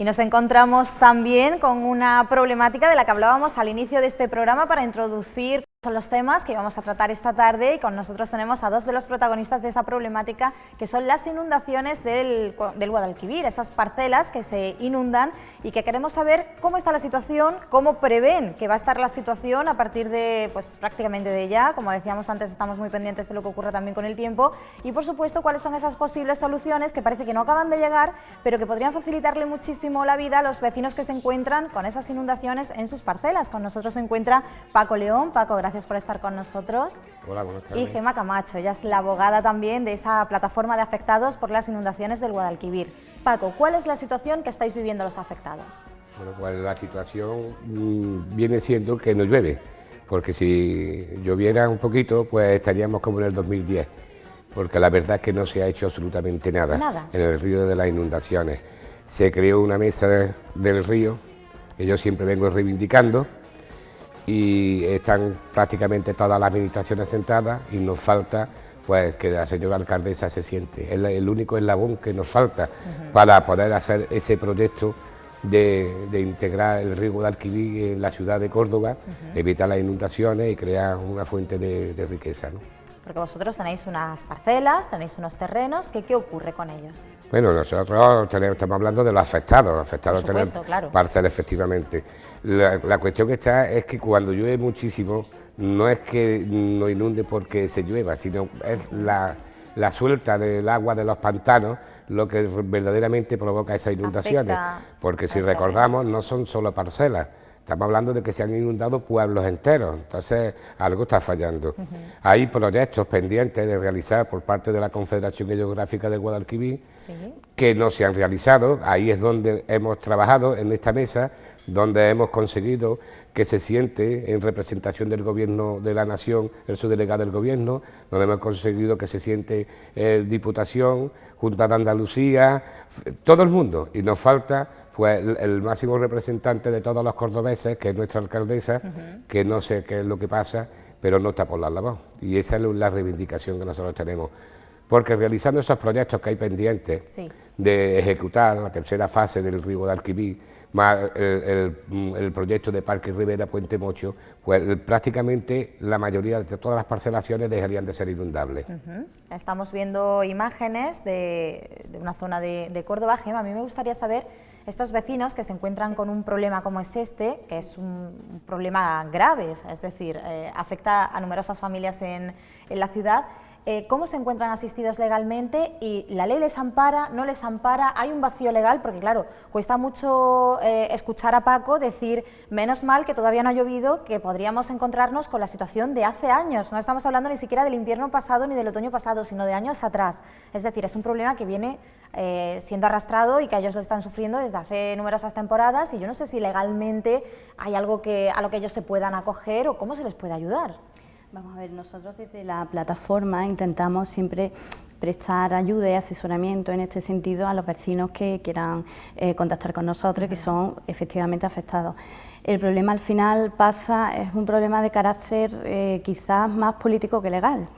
Y nos encontramos también con una problemática de la que hablábamos al inicio de este programa para introducir son los temas que vamos a tratar esta tarde, y con nosotros tenemos a dos de los protagonistas de esa problemática, que son las inundaciones del Guadalquivir, esas parcelas que se inundan y que queremos saber cómo está la situación, cómo prevén que va a estar la situación a partir de, pues prácticamente de ya, como decíamos antes, estamos muy pendientes de lo que ocurre también con el tiempo, y por supuesto cuáles son esas posibles soluciones que parece que no acaban de llegar, pero que podrían facilitarle muchísimo la vida a los vecinos que se encuentran con esas inundaciones en sus parcelas. Con nosotros se encuentra Paco León. Paco, gracias por estar con nosotros. Hola, buenas tardes. Y Gemma Camacho, ella es la abogada también de esa plataforma de afectados por las inundaciones del Guadalquivir. Paco, ¿cuál es la situación que estáis viviendo los afectados? Bueno, pues la situación viene siendo que no llueve, porque si lloviera un poquito, pues estaríamos como en el 2010, porque la verdad es que no se ha hecho absolutamente nada en el río de las inundaciones. Se creó una mesa del río, que yo siempre vengo reivindicando, y están prácticamente todas las administraciones sentadas y nos falta pues que la señora alcaldesa se siente. Es el único eslabón que nos falta para poder hacer ese proyecto de integrar el río Guadalquivir en la ciudad de Córdoba, evitar las inundaciones y crear una fuente de riqueza, ¿no? Porque vosotros tenéis unas parcelas, tenéis unos terrenos, ¿qué ocurre con ellos? Bueno, nosotros estamos hablando de los afectados tenemos claro. parcelas efectivamente. La cuestión que está es que cuando llueve muchísimo, no es que no inunde porque se llueva, sino es la suelta del agua de los pantanos lo que verdaderamente provoca esas inundaciones. Porque si recordamos, no son solo parcelas. Estamos hablando de que se han inundado pueblos enteros, entonces algo está fallando. Hay proyectos pendientes de realizar por parte de la Confederación Hidrográfica del Guadalquivir que no se han realizado. Ahí es donde hemos trabajado en esta mesa, donde hemos conseguido que se siente en representación del Gobierno de la Nación el subdelegado del Gobierno, donde hemos conseguido que se siente Diputación, Junta de Andalucía, todo el mundo, y nos falta pues el máximo representante de todos los cordobeses, que es nuestra alcaldesa, que no sé qué es lo que pasa, pero no está por la labor, y esa es la reivindicación que nosotros tenemos, porque realizando esos proyectos que hay pendientes de ejecutar, la tercera fase del río Guadalquivir, más el proyecto de Parque Rivera Puente Mocho, pues prácticamente la mayoría de todas las parcelaciones dejarían de ser inundables. Estamos viendo imágenes de una zona de Córdoba. Gemma, a mí me gustaría saber, estos vecinos que se encuentran con un problema como es este, que es un problema grave, es decir, afecta a numerosas familias en la ciudad, ¿cómo se encuentran asistidos legalmente? ¿Y la ley les ampara, no les ampara? ¿Hay un vacío legal? Porque claro, cuesta mucho escuchar a Paco decir, menos mal que todavía no ha llovido, que podríamos encontrarnos con la situación de hace años. No estamos hablando ni siquiera del invierno pasado ni del otoño pasado, sino de años atrás. Es decir, es un problema que viene siendo arrastrado y que ellos lo están sufriendo desde hace numerosas temporadas, y yo no sé si legalmente hay algo a lo que ellos se puedan acoger o cómo se les puede ayudar. Vamos a ver, nosotros desde la plataforma intentamos siempre prestar ayuda y asesoramiento en este sentido a los vecinos que quieran contactar con nosotros y que son efectivamente afectados. El problema al final es un problema de carácter quizás más político que legal.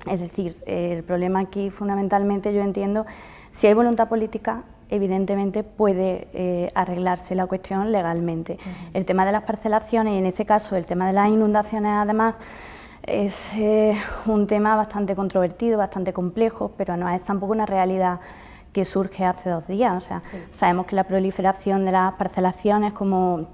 Es decir, el problema aquí fundamentalmente yo entiendo, si hay voluntad política, evidentemente puede arreglarse la cuestión legalmente. El tema de las parcelaciones y en este caso el tema de las inundaciones además, es un tema bastante controvertido, bastante complejo, pero no es tampoco una realidad que surge hace 2 días. O sea, sabemos que la proliferación de las parcelaciones, como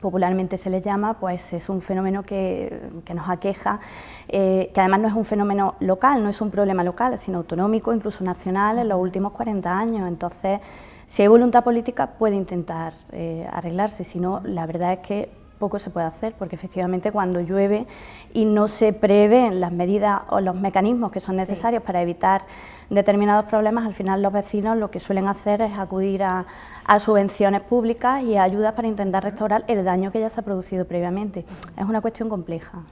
popularmente se les llama, pues es un fenómeno que nos aqueja, que además no es un fenómeno local, no es un problema local, sino autonómico, incluso nacional, en los últimos 40 años. Entonces, si hay voluntad política, puede intentar arreglarse, si no, la verdad es que poco se puede hacer, porque efectivamente cuando llueve y no se prevén las medidas o los mecanismos que son necesarios para evitar determinados problemas, al final los vecinos lo que suelen hacer es acudir a subvenciones públicas y a ayudas para intentar restaurar el daño que ya se ha producido previamente. Es una cuestión compleja.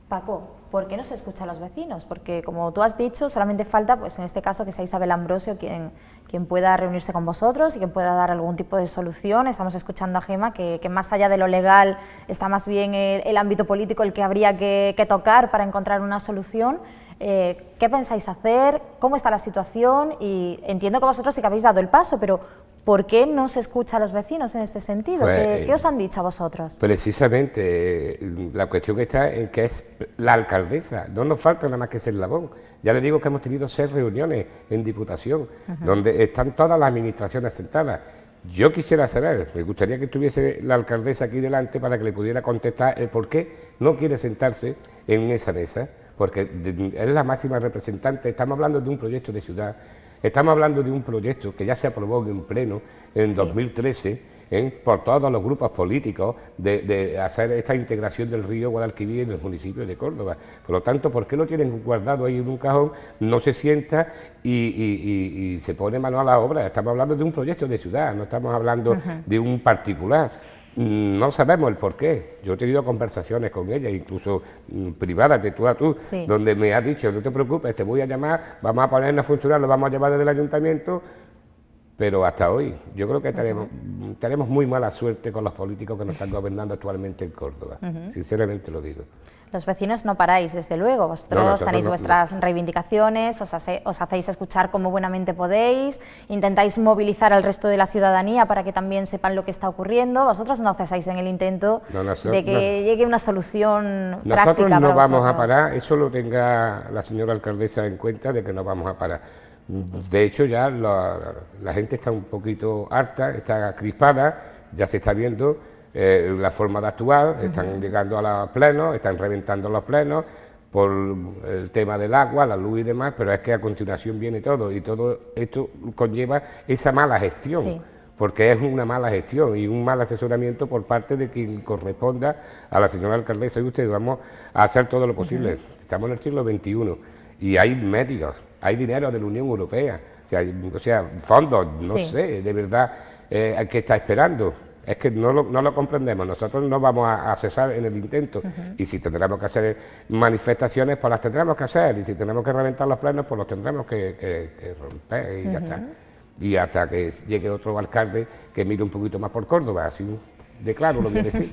Paco, ¿por qué no se escucha a los vecinos? Porque, como tú has dicho, solamente falta, pues en este caso, que sea Isabel Ambrosio quien pueda reunirse con vosotros y quien pueda dar algún tipo de solución. Estamos escuchando a Gemma que más allá de lo legal está más bien el ámbito político el que habría que tocar para encontrar una solución. ¿Qué pensáis hacer? ¿Cómo está la situación? Y entiendo que vosotros sí que habéis dado el paso, pero ¿Por qué no se escucha a los vecinos en este sentido? Pues, ¿Qué os han dicho a vosotros? Precisamente, la cuestión está en que es la alcaldesa, no nos falta nada más que ese eslabón. Ya le digo que hemos tenido 6 reuniones en Diputación, donde están todas las administraciones sentadas. Yo quisiera saber, me gustaría que estuviese la alcaldesa aquí delante para que le pudiera contestar el por qué no quiere sentarse en esa mesa, porque es la máxima representante. Estamos hablando de un proyecto de ciudad, estamos hablando de un proyecto que ya se aprobó en pleno en 2013, por todos los grupos políticos, de hacer esta integración del río Guadalquivir en el municipio de Córdoba. Por lo tanto, ¿por qué lo tienen guardado ahí en un cajón? No se sienta y se pone mano a la obra. Estamos hablando de un proyecto de ciudad, no estamos hablando de un particular. No sabemos el porqué. Yo he tenido conversaciones con ella, incluso privadas, de tú a tú, donde me ha dicho, no te preocupes, te voy a llamar, vamos a ponernos a funcionar, lo vamos a llevar desde el ayuntamiento. Pero hasta hoy, yo creo que tenemos muy mala suerte con los políticos que nos están gobernando actualmente en Córdoba, sinceramente lo digo. Los vecinos no paráis, desde luego, vosotros tenéis vuestras reivindicaciones, os hacéis escuchar como buenamente podéis, intentáis movilizar al resto de la ciudadanía para que también sepan lo que está ocurriendo, vosotros no cesáis en el intento de que llegue una solución práctica para vosotros. Nosotros no vamos a parar, eso lo tenga la señora alcaldesa en cuenta, de que no vamos a parar. De hecho, ya la gente está un poquito harta, está crispada, ya se está viendo la forma de actuar, están llegando a los plenos, están reventando los plenos por el tema del agua, la luz y demás, pero es que a continuación viene todo, y todo esto conlleva esa mala gestión, porque es una mala gestión y un mal asesoramiento por parte de quien corresponda a la señora alcaldesa y usted. Vamos a hacer todo lo posible. Estamos en el siglo XXI y hay medios, hay dinero de la Unión Europea, o sea fondos, no sé, de verdad, ¿qué está esperando? Es que no lo comprendemos. Nosotros no vamos a cesar en el intento, y si tendremos que hacer manifestaciones, pues las tendremos que hacer, y si tenemos que reventar los plenos, pues los tendremos que romper, y ya está. Y hasta que llegue otro alcalde que mire un poquito más por Córdoba, así de claro lo voy a decir.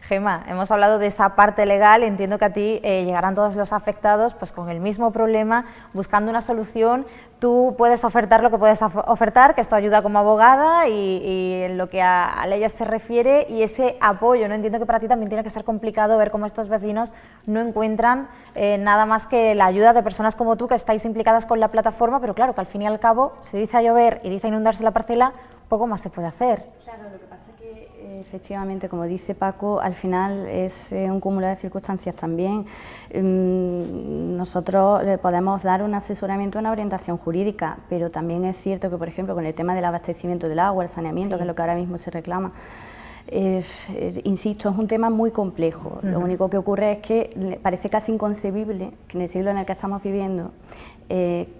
Gemma, hemos hablado de esa parte legal, entiendo que a ti llegarán todos los afectados pues con el mismo problema, buscando una solución. Tú puedes ofertar lo que puedes ofertar, que es tu ayuda como abogada y en lo que a leyes se refiere, y ese apoyo, ¿no? Entiendo que para ti también tiene que ser complicado ver cómo estos vecinos no encuentran nada más que la ayuda de personas como tú, que estáis implicadas con la plataforma, pero claro, que al fin y al cabo, si dice a llover y dice a inundarse la parcela, poco más se puede hacer. Claro, lo que pasa es que efectivamente, como dice Paco, al final es un cúmulo de circunstancias también. Nosotros le podemos dar un asesoramiento, una orientación jurídica, pero también es cierto que, por ejemplo, con el tema del abastecimiento del agua, el saneamiento, que es lo que ahora mismo se reclama, insisto, es un tema muy complejo. Lo único que ocurre es que parece casi inconcebible que en el siglo en el que estamos viviendo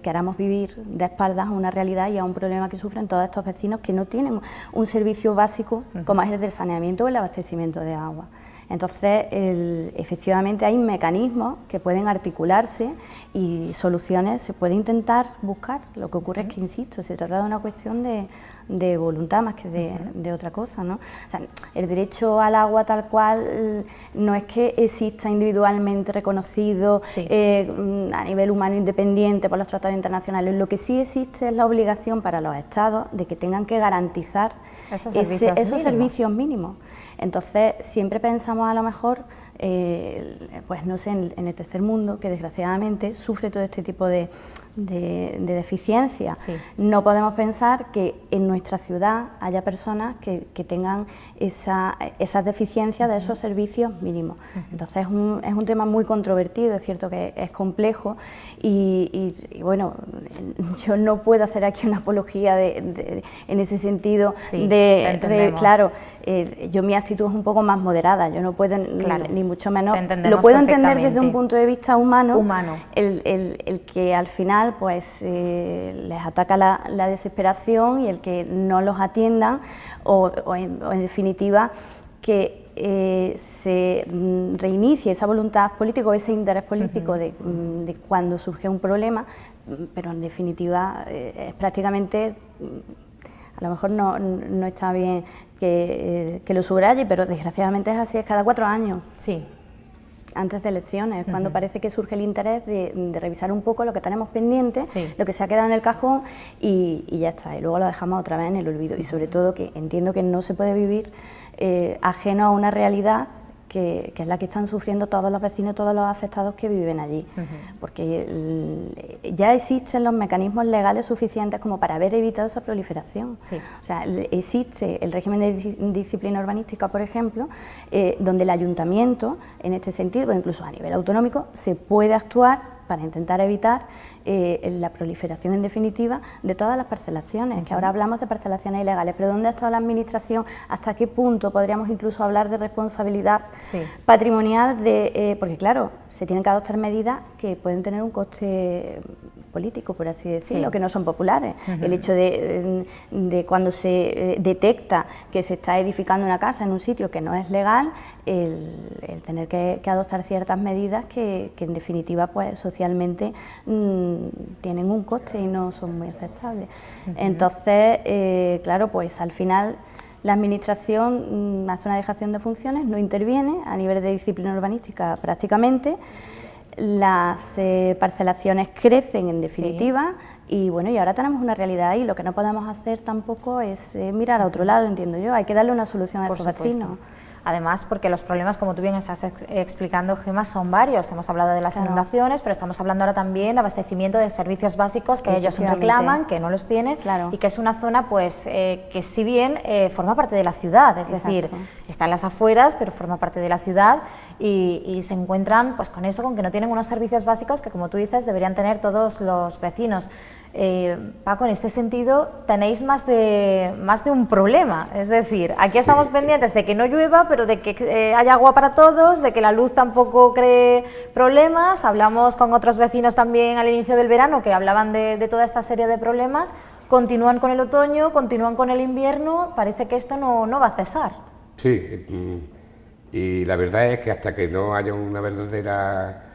queramos vivir de espaldas a una realidad y a un problema que sufren todos estos vecinos que no tienen un servicio básico como es el del saneamiento o el abastecimiento de agua. Entonces, efectivamente hay mecanismos que pueden articularse y soluciones se puede intentar buscar. Lo que ocurre es que, insisto, se trata de una cuestión de voluntad más que de otra cosa, ¿no? O sea, el derecho al agua tal cual no es que exista individualmente reconocido a nivel humano independiente por los tratados internacionales. Lo que sí existe es la obligación para los estados de que tengan que garantizar esos servicios mínimos. Entonces, siempre pensamos a lo mejor, pues no sé, en el tercer mundo, que desgraciadamente sufre todo este tipo de deficiencia. No podemos pensar que en nuestra ciudad haya personas que tengan esas deficiencias de esos servicios mínimos. Entonces es un tema muy controvertido, es cierto que es complejo y bueno, yo no puedo hacer aquí una apología en ese sentido claro, yo mi actitud es un poco más moderada, yo no puedo ni mucho menos, lo puedo entender desde un punto de vista humano. El que al final pues les ataca la desesperación y el que no los atiendan o en definitiva que se reinicie esa voluntad política o ese interés político de cuando surge un problema, pero en definitiva es prácticamente, a lo mejor no está bien que lo subraye, pero desgraciadamente es así, es cada 4 años. Sí. antes de elecciones, cuando parece que surge el interés de revisar un poco lo que tenemos pendiente, lo que se ha quedado en el cajón y ya está, y luego lo dejamos otra vez en el olvido. Y sobre todo que entiendo que no se puede vivir ajeno a una realidad que es la que están sufriendo todos los vecinos, todos los afectados que viven allí, porque ya existen los mecanismos legales suficientes como para haber evitado esa proliferación. O sea, existe el régimen de disciplina urbanística, por ejemplo, donde el ayuntamiento, en este sentido, incluso a nivel autonómico, se puede actuar para intentar evitar la proliferación en definitiva de todas las parcelaciones, que ahora hablamos de parcelaciones ilegales, pero ¿dónde ha estado la administración? ¿Hasta qué punto podríamos incluso hablar de responsabilidad patrimonial? Porque claro, se tienen que adoptar medidas que pueden tener un coste político, por así decirlo, que no son populares. El hecho de cuando se detecta que se está edificando una casa en un sitio que no es legal, el tener que adoptar ciertas medidas que en definitiva pues socialmente tienen un coste y no son muy aceptables. Entonces, claro, pues al final la administración hace una dejación de funciones, no interviene a nivel de disciplina urbanística prácticamente, las parcelaciones crecen en definitiva. Y bueno, y ahora tenemos una realidad ahí, lo que no podemos hacer tampoco es mirar a otro lado, entiendo yo, hay que darle una solución a estos vecinos. Además, porque los problemas, como tú bien estás explicando, Gemma, son varios. Hemos hablado de las inundaciones, pero estamos hablando ahora también de abastecimiento de servicios básicos que ellos reclaman, que no los tienen, y que es una zona pues que si bien forma parte de la ciudad, es decir, está en las afueras, pero forma parte de la ciudad y se encuentran pues con eso, con que no tienen unos servicios básicos que, como tú dices, deberían tener todos los vecinos. Paco, en este sentido tenéis más de un problema, es decir, aquí estamos pendientes de que no llueva, pero de que haya agua para todos, de que la luz tampoco cree problemas. Hablamos con otros vecinos también al inicio del verano que hablaban de toda esta serie de problemas. Continúan con el otoño, continúan con el invierno, parece que esto no va a cesar. Sí, y la verdad es que hasta que no haya una verdadera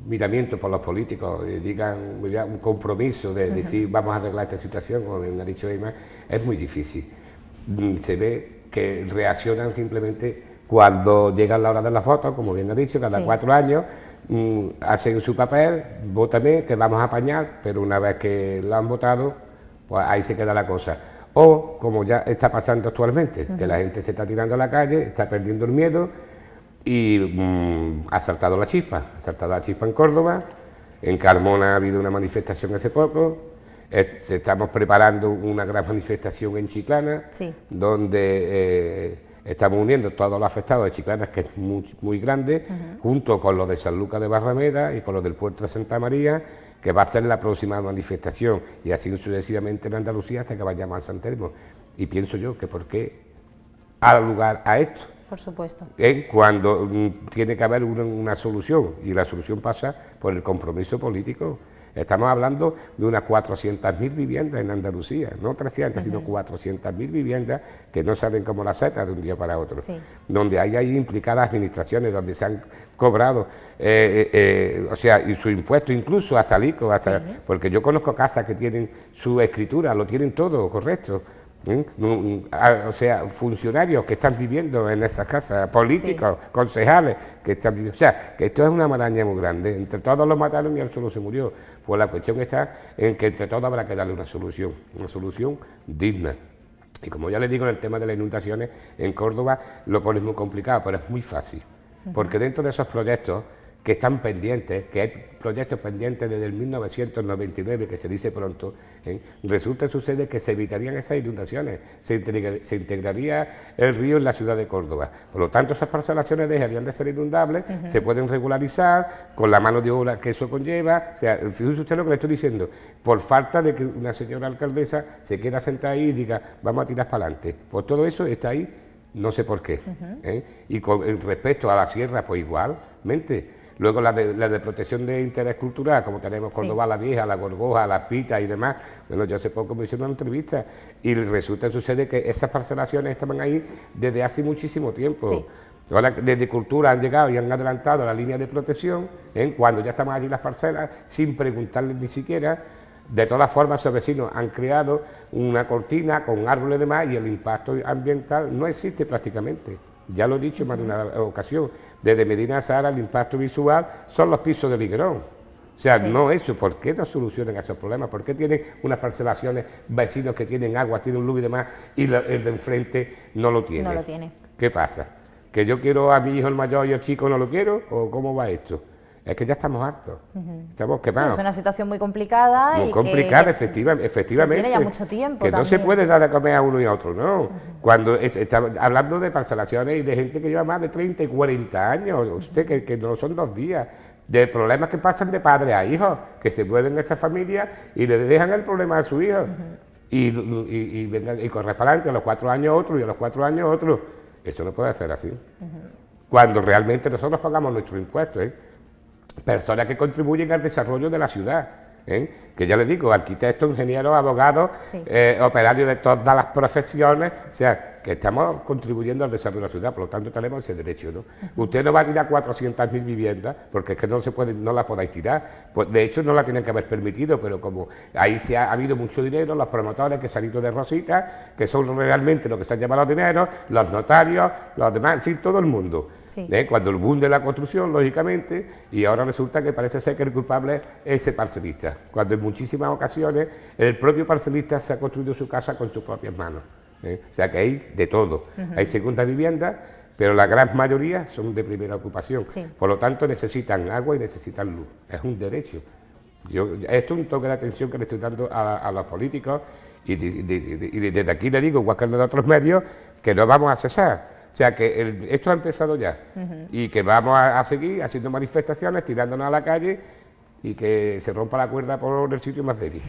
miramiento por los políticos, digan un compromiso de decir vamos a arreglar esta situación, como bien ha dicho Emma, es muy difícil. Se ve que reaccionan simplemente cuando llega la hora de las votos, como bien ha dicho, cada 4 años, hacen su papel, vótame, que vamos a apañar, pero una vez que lo han votado, pues ahí se queda la cosa. O, como ya está pasando actualmente, que la gente se está tirando a la calle, está perdiendo el miedo, y ha saltado la chispa en Córdoba, en Carmona ha habido una manifestación hace poco, estamos preparando una gran manifestación en Chiclana, donde estamos uniendo todos los afectados de Chiclana, que es muy grande, junto con los de San Lucas de Barrameda y con los del Puerto de Santa María, que va a ser la próxima manifestación, y así sucesivamente en Andalucía hasta que vayamos a San Telmo. Y pienso yo que por qué ha lugar a esto. Por supuesto. Cuando tiene que haber una solución, y la solución pasa por el compromiso político. Estamos hablando de unas 400.000 viviendas en Andalucía, no 300, sino 400.000 viviendas que no salen como la seta de un día para otro, donde hay implicadas administraciones, donde se han cobrado, o sea, y su impuesto incluso hasta el ICO, porque yo conozco casas que tienen su escritura, lo tienen todo correcto. O sea, funcionarios que están viviendo en esas casas, políticos, concejales que están viviendo, o sea, que esto es una maraña muy grande, entre todos los mataron y él solo se murió. Pues la cuestión está en que entre todos habrá que darle una solución digna. Y como ya les digo, en el tema de las inundaciones, en Córdoba lo pones muy complicado, pero es muy fácil, porque dentro de esos proyectos que están pendientes, que hay proyectos pendientes desde el 1999, que se dice pronto, sucede que se evitarían esas inundaciones, se integraría el río en la ciudad de Córdoba. Por lo tanto, esas parcelaciones dejarían de ser inundables, se pueden regularizar con la mano de obra que eso conlleva. O sea, fíjese usted lo que le estoy diciendo, por falta de que una señora alcaldesa se quede sentada ahí y diga, vamos a tirar para adelante. Pues todo eso está ahí, no sé por qué. Y con respecto a la sierra, pues igualmente. Luego la de protección de interés cultural, como tenemos Córdoba la Vieja, la Gorgoja, las Pitas y demás. Bueno, yo hace poco me hicieron una entrevista y sucede que esas parcelaciones estaban ahí desde hace muchísimo tiempo. Ahora desde Cultura han llegado y han adelantado la línea de protección, cuando ya estaban allí las parcelas, sin preguntarles ni siquiera. De todas formas, esos vecinos han creado una cortina con árboles y demás y el impacto ambiental no existe prácticamente. Ya lo he dicho en más de una ocasión, desde Medina Sahara el impacto visual son los pisos de Liguerón. O sea, no eso, ¿por qué no solucionan esos problemas? ¿Por qué tienen unas parcelaciones, vecinos que tienen agua, tienen luz y demás, y el de enfrente no lo tiene? No lo tiene. ¿Qué pasa? ¿Que yo quiero a mi hijo el mayor y el chico no lo quiero? ¿O cómo va esto? Es que ya estamos hartos, estamos quemados. Sí, es una situación muy complicada. Muy y complicada, que efectivamente. tiene ya mucho tiempo que no también. se puede dar de comer a uno y a otro, no. Cuando está hablando de parcelaciones y de gente que lleva más de 30 y 40 años, usted que no son 2 días, de problemas que pasan de padre a hijo, que se vuelven esa familia y le dejan el problema a su hijo. Y corre para adelante, a los 4 años otro y a los 4 años otro. Eso no puede ser así. Cuando realmente nosotros pagamos nuestros impuestos, personas que contribuyen al desarrollo de la ciudad, que ya les digo, arquitectos, ingenieros, abogados, operarios de todas las profesiones, o sea, que estamos contribuyendo al desarrollo de la ciudad, por lo tanto tenemos ese derecho, ¿no? Usted no va a tirar 400.000 viviendas, porque es que no las podáis tirar, pues de hecho no la tienen que haber permitido, pero como ahí ha habido mucho dinero, los promotores que se han ido de rosita, que son realmente los que se han llevado los dineros, los notarios, los demás, en fin, todo el mundo. Sí. Cuando el boom de la construcción, lógicamente, y ahora resulta que parece ser que el culpable es ese parcelista, cuando en muchísimas ocasiones el propio parcelista se ha construido su casa con sus propias manos. O sea que hay de todo, hay segunda vivienda, pero la gran mayoría son de primera ocupación, Sí. por lo tanto necesitan agua y necesitan luz, es un derecho. Esto es un toque de atención que le estoy dando a los políticos y desde aquí le digo, igual que de otros medios, que no vamos a cesar. O sea que esto ha empezado ya y que vamos a seguir haciendo manifestaciones, tirándonos a la calle y que se rompa la cuerda por el sitio más débil.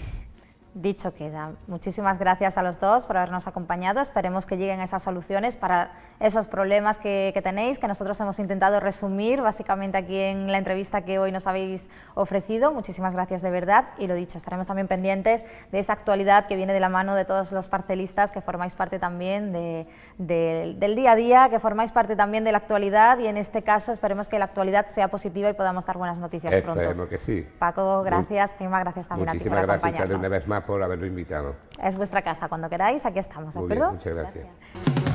Dicho queda. Muchísimas gracias a los dos por habernos acompañado. Esperemos que lleguen esas soluciones para esos problemas que tenéis, que nosotros hemos intentado resumir básicamente aquí en la entrevista que hoy nos habéis ofrecido. Muchísimas gracias de verdad y lo dicho, estaremos también pendientes de esa actualidad que viene de la mano de todos los parcelistas que formáis parte también del día a día, que formáis parte también de la actualidad y en este caso esperemos que la actualidad sea positiva y podamos dar buenas noticias pronto. Esperemos que sí. Paco, gracias. Gemma, gracias también a ti por Muchísimas gracias, acompañarnos. una vez más por haberlo invitado. Es vuestra casa, cuando queráis, aquí estamos, ¿de Muy acuerdo? bien, muchas gracias. Gracias.